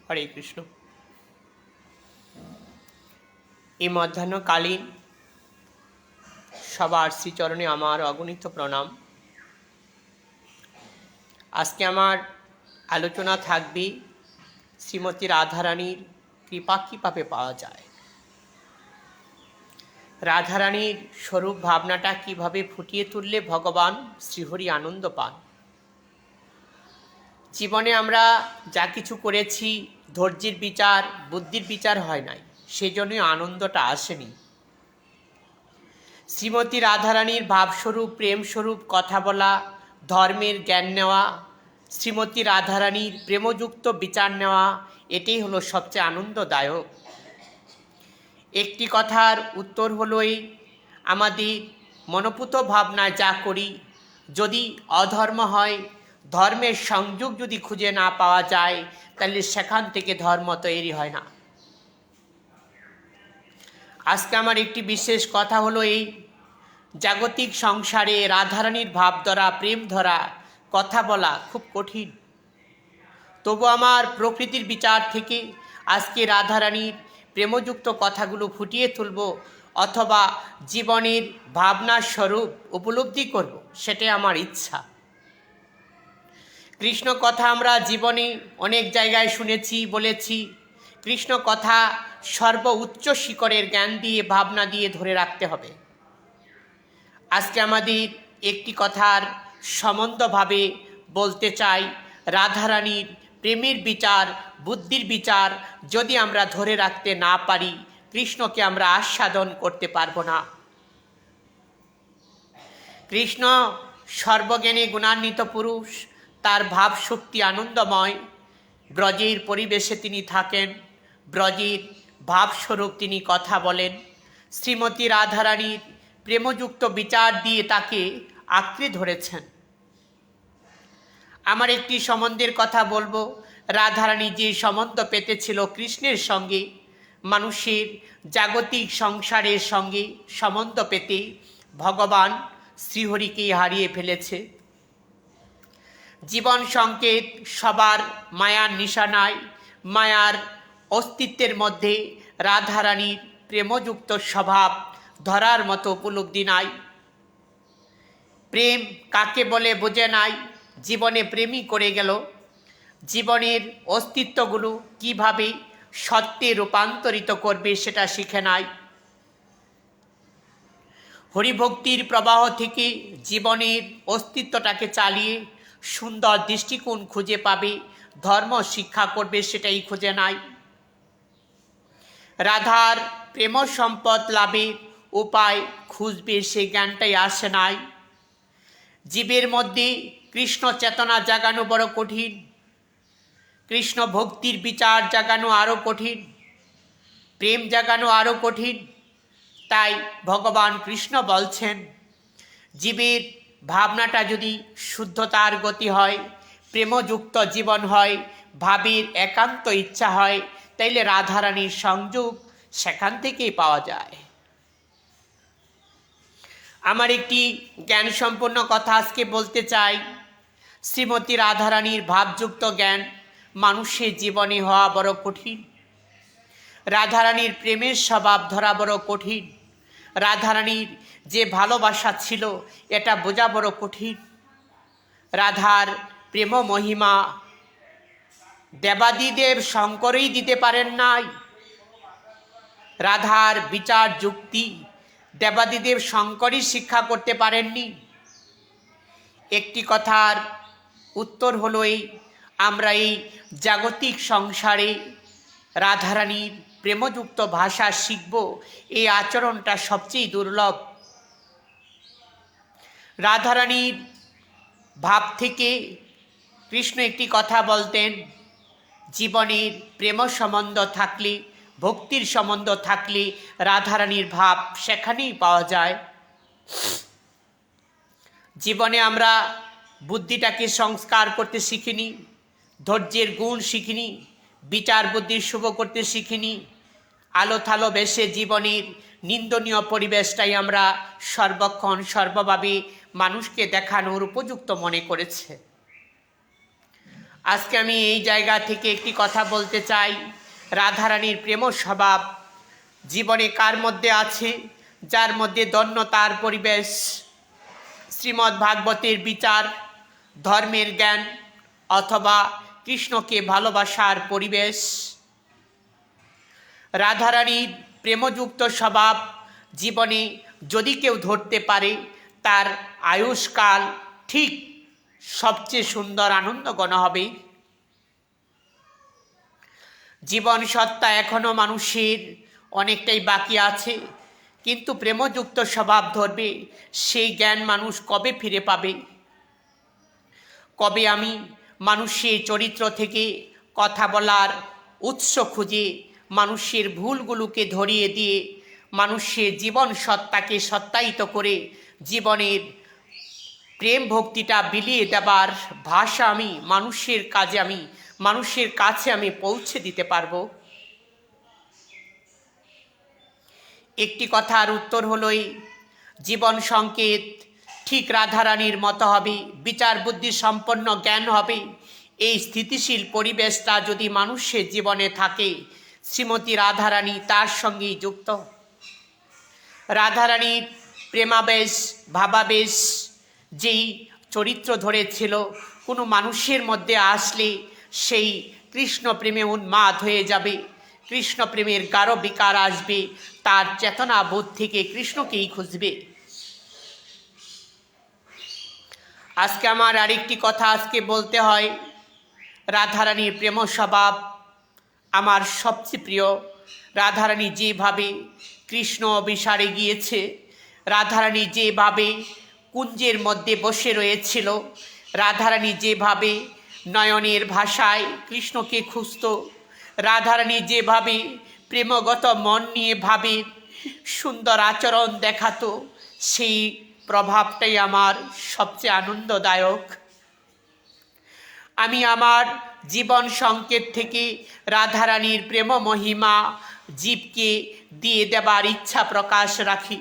হরে কৃষ্ণ। এই মধ্যাহ্নকালীন সবার শ্রীচরণে আমার অগণিত প্রণাম। আজকে আমার আলোচনা থাকবে শ্রীমতী রাধারানীর কৃপা কীভাবে পাওয়া যায়, রাধারানীর স্বরূপ ভাবনাটা কিভাবে ফুটিয়ে তুললে ভগবান শ্রীহরি আনন্দ পান। জীবনে আমরা যা কিছু করেছি ধৈর্যের বিচার, বুদ্ধির বিচার হয় নাই, সেজন্যই আনন্দটা আসেনি। শ্রীমতী রাধারানীর ভাবস্বরূপ, প্রেমস্বরূপ কথা বলা, ধর্মের জ্ঞান নেওয়া, শ্রীমতী রাধারানীর প্রেমযুক্ত বিচার নেওয়া, এটাই হলো সবচেয়ে আনন্দদায়ক। একটি কথার উত্তর হলো এই, আমাদের মনোপুত ভাবনায় যা করি, যদি অধর্ম হয়, ধর্মের সংযোগ যদি খুঁজে না পাওয়া যায়, তাহলে সেখান থেকে ধর্ম তৈরি হয় না। আজকে আমার একটি বিশেষ কথা হলো এই, জাগতিক সংসারে রাধারানীর ভাব ধরা, প্রেম ধরা, কথা বলা খুব কঠিন। তবু আমার প্রকৃতির বিচার থেকে আজকে রাধারানীর প্রেমযুক্ত কথাগুলো ফুটিয়ে তুলব, অথবা জীবনের ভাবনার স্বরূপ উপলব্ধি করব, সেটাই আমার ইচ্ছা। কৃষ্ণ কথা আমরা জীবনে অনেক জায়গায় শুনেছি, বলেছি। কৃষ্ণ কথা সর্বোচ্চ শিখরের জ্ঞান দিয়ে, ভাবনা দিয়ে ধরে রাখতে হবে। আজকে আমাদের একটি কথার সম্বন্ধভাবে বলতে চাই, রাধারানীর প্রেমের বিচার, বুদ্ধির বিচার যদি আমরা ধরে রাখতে না পারি, কৃষ্ণকে আমরা আস্বাদন করতে পারবো না। কৃষ্ণ সর্বজ্ঞানী গুণান্বিত পুরুষ, তার ভাবশক্তি আনন্দময়। ব্রজের পরিবেশে তিনি থাকেন, ব্রজের ভাবস্বরূপ তিনি কথা বলেন। শ্রীমতী রাধারানীর প্রেমযুক্ত বিচার দিয়ে তাকে আঁকড়ে ধরেছেন। আমার একটি সম্বন্ধের কথা বলবো। রাধারানী যে সম্বন্ধ পেতেছিল কৃষ্ণের সঙ্গে, মানুষের জাগতিক সংসারের সঙ্গে সম্বন্ধ পেতে ভগবান শ্রীহরিকে হারিয়ে ফেলেছে। জীবন সংকেত সবার মায়ার নিশানায়, মায়ার অস্তিত্বের মধ্যে রাধারানীর প্রেমযুক্ত স্বভাব ধরার মতো উপলব্ধি নাই। প্রেম কাকে বলে বোঝে নাই, জীবনে প্রেমই করে গেল। জীবনের অস্তিত্বগুলো কিভাবে সত্যে রূপান্তরিত করবে সেটা শিখে নাই। হরিভক্তির প্রবাহ থেকে জীবনের অস্তিত্বটাকে চালিয়ে সুন্দর দৃষ্টিকোণ খুঁজে পাবে, ধর্ম শিক্ষা করবে, সেটাই খুঁজে নাই। রাধার প্রেম সম্পদ লাভের উপায় খুঁজবে, সেই জ্ঞানটাই আসে নাই। জীবের মধ্যে কৃষ্ণ চেতনা জাগানো বড় কঠিন, কৃষ্ণ ভক্তির বিচার জাগানো আরও কঠিন, প্রেম জাগানো আরও কঠিন। তাই ভগবান কৃষ্ণ বলছেন, জীবের ভাবনাটা যদি শুদ্ধতার গতি হয়, প্রেমযুক্ত জীবন হয়, ভাবের একান্ত ইচ্ছা হয়, তাইলে রাধারানীর সংযোগ সেখান থেকেই পাওয়া যায়। আমার একটি জ্ঞান সম্পন্ন কথা আজকে বলতে চাই। শ্রীমতী রাধারানীর ভাবযুক্ত জ্ঞান মানুষের জীবনে হওয়া বড় কঠিন। রাধারানীর প্রেমের স্বভাব ধরা বড় কঠিন। রাধারানীর যে ভালোবাসা ছিল, এটা বোঝা বড় কঠিন। রাধার প্রেম মহিমা দেবাদিদেব শঙ্করই দিতে পারেন নাই। রাধার বিচার যুক্তি দেবাদিদেব শঙ্করই শিক্ষা করতে পারেননি। একটি কথার উত্তর হলো এই, আমরা এই জাগতিক সংসারে রাধারানীর প্রেমযুক্ত ভাষা শিখব, এই আচরণটা সবচেয়ে দুর্লভ। রাধারানীর ভাব থেকে কৃষ্ণ একটি কথা বলতেন, জীবনের প্রেম সম্বন্ধ থাকলে, ভক্তির সম্বন্ধ থাকলে রাধারানীর ভাব সেখানেই পাওয়া যায়। জীবনে আমরা বুদ্ধিটাকে সংস্কার করতে শিখিনি, ধৈর্যের গুণ শিখিনি, বিচার বুদ্ধির শুভ করতে শিখিনি। আলো থালো বেশে জীবনের নিন্দনীয় পরিবেশটাই আমরা সর্বক্ষণ সর্বভাবে মানুষকে দেখানোর উপযুক্ত মনে করেছে। আজকে আমি এই জায়গা থেকে একটি কথা বলতে চাই। রাধারানীর প্রেম স্বভাব জীবনে কার মধ্যে আছে? যার মধ্যে দন্যতার পরিবেশ, শ্রীমদ্ ভাগবতের বিচার, ধর্মের জ্ঞান অথবা কৃষ্ণকে ভালোবাসার পরিবেশ। রাধারানীর প্রেমযুক্ত স্বভাব জীবনে যদি কেউ ধরতে পারে, তার আয়ুষ্কাল ঠিক সবচেয়ে সুন্দর আনন্দঘন হবে। জীবন সত্তা এখনো মানুষের অনেকটাই বাকি আছে, কিন্তু প্রেমযুক্ত স্বভাব ধরবে সেই জ্ঞান মানুষ কবে ফিরে পাবে? কবে আমি মানুষের চরিত্র থেকে কথা বলার উৎস খুঁজে মানুষের ভুলগুলোকে ধরিয়ে দিয়ে মানুষের জীবন সত্তাকে সত্যায়িত করে জীবনের প্রেম ভক্তিটা বিলিয়ে দেবার ভাষা আমি মানুষের কাছে আমি পৌঁছে দিতে পারবো? একটি কথার উত্তর হলোই জীবন সংকেত ঠিক রাধারানীর মতো হবে, বিচার বুদ্ধি সম্পন্ন জ্ঞান হবে। এই স্থিতিশীল পরিবেশটা যদি মানুষের জীবনে থাকে, শ্রীমতী রাধারানী তার সঙ্গেই যুক্ত। রাধারানীর প্রেমাবেশ ভাবাবেশ যেই চরিত্র ধরেছিল, কোনো মানুষের মধ্যে আসলে সেই কৃষ্ণ প্রেমে উন্মাদ হয়ে যাবে, কৃষ্ণ প্রেমের গাঢ় বিকার আসবে, তার চেতনা বোধ থেকে কৃষ্ণকেই খুঁজবে। আজকে আমার আরেকটি কথা বলতে হয়। রাধারানীর প্রেম স্বভাব আমার সবচেয়ে প্রিয়। রাধারানী যেভাবে কৃষ্ণ অভিসারে গিয়েছে, রাধারানী যেভাবে কুঞ্জের মধ্যে বসে রয়েছিল, রাধারানী যেভাবে নয়নের ভাষায় কৃষ্ণকে খুঁজত, রাধারানী যেভাবে প্রেমগত মন নিয়ে ভাবে সুন্দর আচরণ দেখাতো, সেই প্রভাবটাই আমার সবচেয়ে আনন্দদায়ক। আমি আমার জীবন সংকেত থেকে রাধারানীর প্রেম মহিমা জীবকে দিয়ে দেবার ইচ্ছা প্রকাশ রাখি।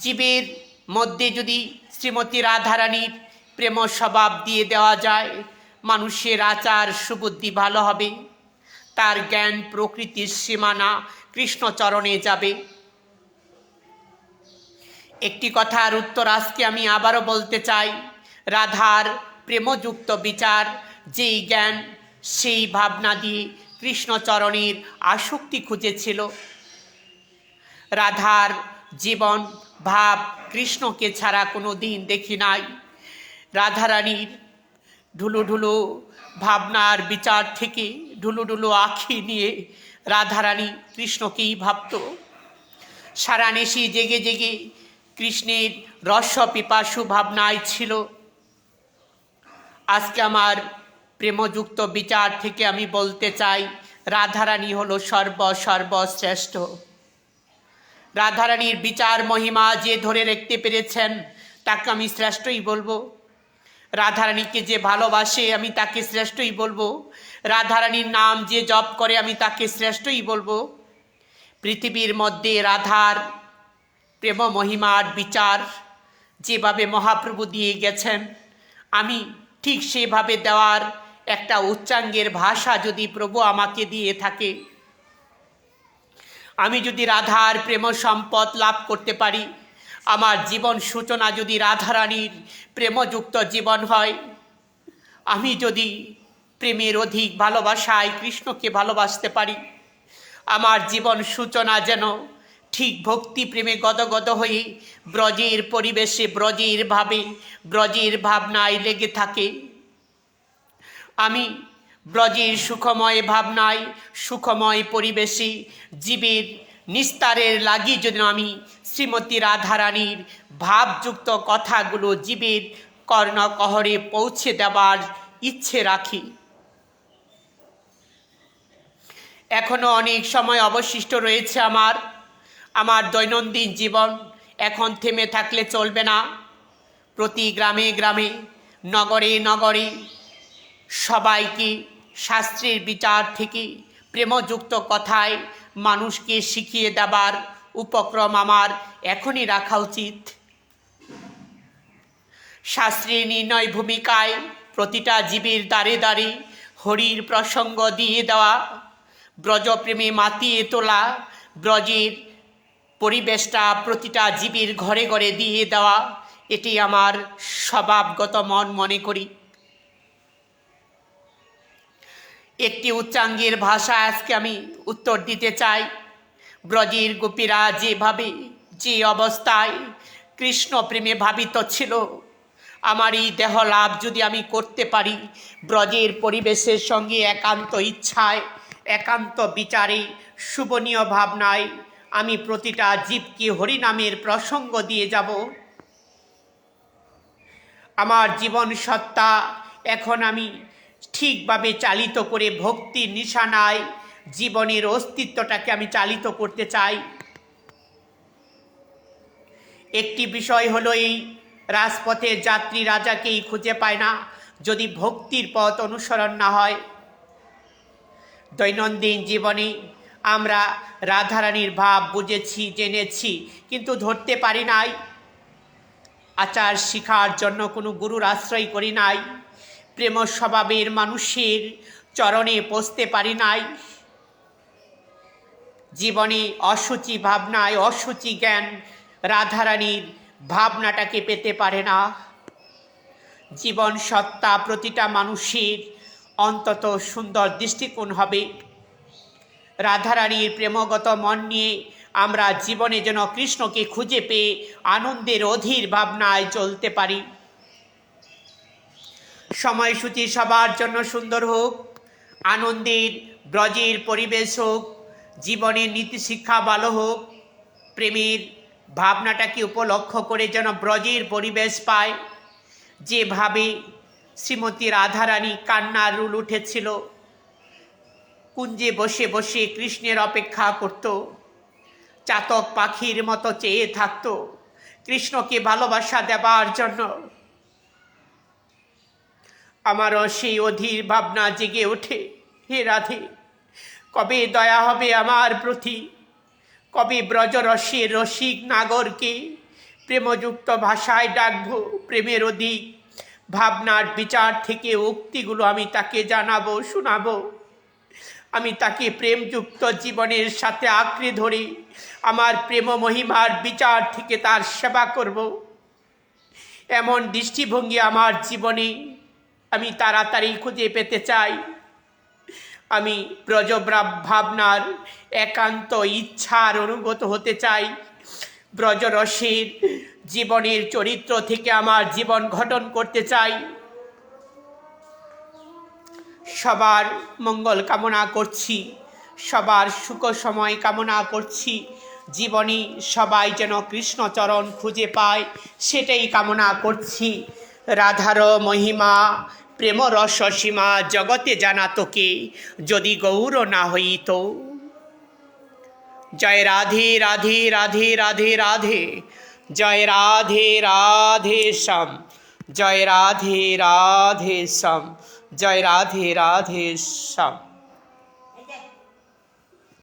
জীবের মধ্যে যদি শ্রীমতী রাধারানীর প্রেম স্বভাব দিয়ে দেওয়া যায়, মানুষের আচার সুবুদ্ধি ভালো হবে, তার জ্ঞান প্রকৃতির সীমানা কৃষ্ণচরণে যাবে। একটি কথার উত্তর আজকে আমি আবারও বলতে চাই। রাধার প্রেমযুক্ত বিচার, যেই জ্ঞান সেই ভাবনা দিয়ে কৃষ্ণচরণের আসক্তি খুঁজেছিল। রাধার জীবন ভাব কৃষ্ণকে ছাড়া কোনো দিন দেখি নাই। রাধারানীর ঢুলু ঢুলু ভাবনার বিচার থেকে ঢুলু ঢুলু আঁখি নিয়ে রাধারানী কৃষ্ণকেই ভাবত। সারা নিশি জেগে জেগে কৃষ্ণের রস পিপাসু ভাবনায় ছিল। আজকে আমার প্রেমযুক্ত বিচার থেকে আমি বলতে চাই, রাধারানী হলো সর্বশ্রেষ্ঠ। রাধারানীর বিচার মহিমা যে ধরে রাখতে পেরেছেন, তাকে আমি শ্রেষ্ঠই বলবো। রাধারানীকে যে ভালোবাসে, আমি তাকে শ্রেষ্ঠই বলবো। রাধারানীর নাম যে জপ করে, আমি তাকে শ্রেষ্ঠই বলবো। পৃথিবীর মধ্যে রাধার প্রেম মহিমার বিচার যেভাবে মহাপ্রভু দিয়ে গেছেন, আমি ঠিক সেভাবে দেওয়ার একটা উচ্চাঙ্গের ভাষা যদি প্রভু আমাকে দিয়ে থাকে, আমি যদি রাধার প্রেম সম্পদ লাভ করতে পারি, আমার জীবন সূচনা যদি রাধারানীর প্রেমযুক্ত জীবন হয়, আমি যদি প্রেমের অধিক ভালোবাসায় কৃষ্ণকে ভালোবাসতে পারি, আমার জীবন সূচনা যেন ঠিক ভক্তি প্রেমে গদগদ হয়ে ব্রজের পরিবেশে ব্রজের ভাবে ব্রজের ভাবনায় লেগে থাকে। আমি ব্রজের সুখময় ভাবনায় সুখময় পরিবেশে জীবের নিস্তারের লাগি যেন আমি শ্রীমতী রাধারানীর ভাবযুক্ত কথাগুলো জীবের কর্ণকহরে পৌঁছে দেবার ইচ্ছে রাখি। এখনো অনেক সময় অবশিষ্ট রয়েছে আমার দৈনন্দিন জীবন এখন থেমে থাকলে চলবে না। প্রতি গ্রামে গ্রামে নগরে নগরে সবাইকে শাস্ত্রের বিচার থেকে প্রেমযুক্ত কথায় মানুষকে শিখিয়ে দেবার উপক্রম আমার এখনই রাখা উচিত। শাস্ত্রের নির্ণয় ভূমিকায় প্রতিটা জীবের দ্বারে দ্বারে হরির প্রসঙ্গ দিয়ে দেওয়া, ব্রজপ্রেমে মাতিয়ে তোলা, ব্রজের পরিবেশটা প্রতিটা জীবের ঘরে ঘরে দিয়ে দেওয়া, এটি আমার স্বভাবগত মনে করি। একটি উচ্চাঙ্গের ভাষা আজকে আমি উত্তর দিতে চাই। ব্রজের গোপীরা যেভাবে যে অবস্থায় কৃষ্ণ প্রেমে ভাবিত ছিল, আমার এই দেহ লাভ যদি আমি করতে পারি ব্রজের পরিবেশের সঙ্গে একান্ত ইচ্ছায়, একান্ত বিচারে, শুভনীয় ভাবনায় আমি প্রতিটা জীবকে হরিনামের প্রসঙ্গ দিয়ে যাব। আমার জীবন সত্তা এখন আমি ঠিকভাবে চালিত করে ভক্তির নিশানায় জীবনের অস্তিত্বটাকে আমি চালিত করতে চাই। একটি বিষয় হলো, এই রাজপথের যাত্রী রাজাকেই খুঁজে পায় না যদি ভক্তির পথ অনুসরণ না হয়। দৈনন্দিন জীবনে আমরা রাধারানীর ভাব বুঝেছি, জেনেছি, কিন্তু ধরতে পারি নাই। আচার শিখার জন্য কোনো গুরুর আশ্রয় করি নাই। প্রেম স্বভাবের মানুষের চরণে পৌঁছতে পারি নাই। জীবনে অসুচি ভাবনায় অসুচি জ্ঞান রাধারানীর ভাবনাটাকে পেতে পারে না। জীবন সত্তা প্রতিটা মানুষের অন্তত সুন্দর দৃষ্টিকোণ হবে। রাধারানীর প্রেমগত মন নিয়ে আমরা জীবনে যেন কৃষ্ণকে খুঁজে পেয়ে আনন্দের অধীর ভাবনায় চলতে পারি। সময়সূচি সবার জন্য সুন্দর হোক, আনন্দের ব্রজের পরিবেশ হোক, জীবনের নীতি শিক্ষা ভালো হোক, প্রেমের ভাবনাটাকে উপলক্ষ করে যেন ব্রজের পরিবেশ পায়। যেভাবে শ্রীমতী রাধারানী কান্নার রুল উঠেছিল, কুঞ্জে বসে বসে কৃষ্ণের অপেক্ষা করত, চাতক পাখির মতো চেয়ে থাকত কৃষ্ণকে ভালোবাসা দেবার জন্য। আমারও সেই অধীর ভাবনা জেগে ওঠে, হে রাধে, কবে দয়া হবে আমার প্রতি, কবে ব্রজরসের রসিক নাগরকে প্রেমযুক্ত ভাষায় ডাকবো। প্রেমের অধিক ভাবনার বিচার থেকে উক্তিগুলো আমি তাকে জানাবো, শোনাবো। আমি তাকে প্রেমযুক্ত জীবনের সাথে আঁকড়ে ধরে আমার প্রেম মহিমার বিচার থেকে তার সেবা করব। এমন দৃষ্টিভঙ্গি আমার জীবনে আমি তাড়াতাড়ি খুঁজে পেতে চাই। আমি ব্রজব্রাব ভাবনার একান্ত ইচ্ছার অনুগত হতে চাই। ব্রজরসের জীবনের চরিত্র থেকে আমার জীবন গঠন করতে চাই। সবার মঙ্গল কামনা করছি, সবার সুখ সময় কামনা করছি। জীবনে সবাই যেন কৃষ্ণচরণ খুঁজে পায় সেটাই কামনা করছি। রাধার মহিমা প্রেম রস সীমা জগতে জানা তোকে, যদি গৌর না হইত। জয় রাধে রাধে রাধে রাধে রাধে, জয় রাধে রাধে শ্যাম, জয় রাধে রাধে শ্যাম, জয় রাধে রাধে শ্যাম।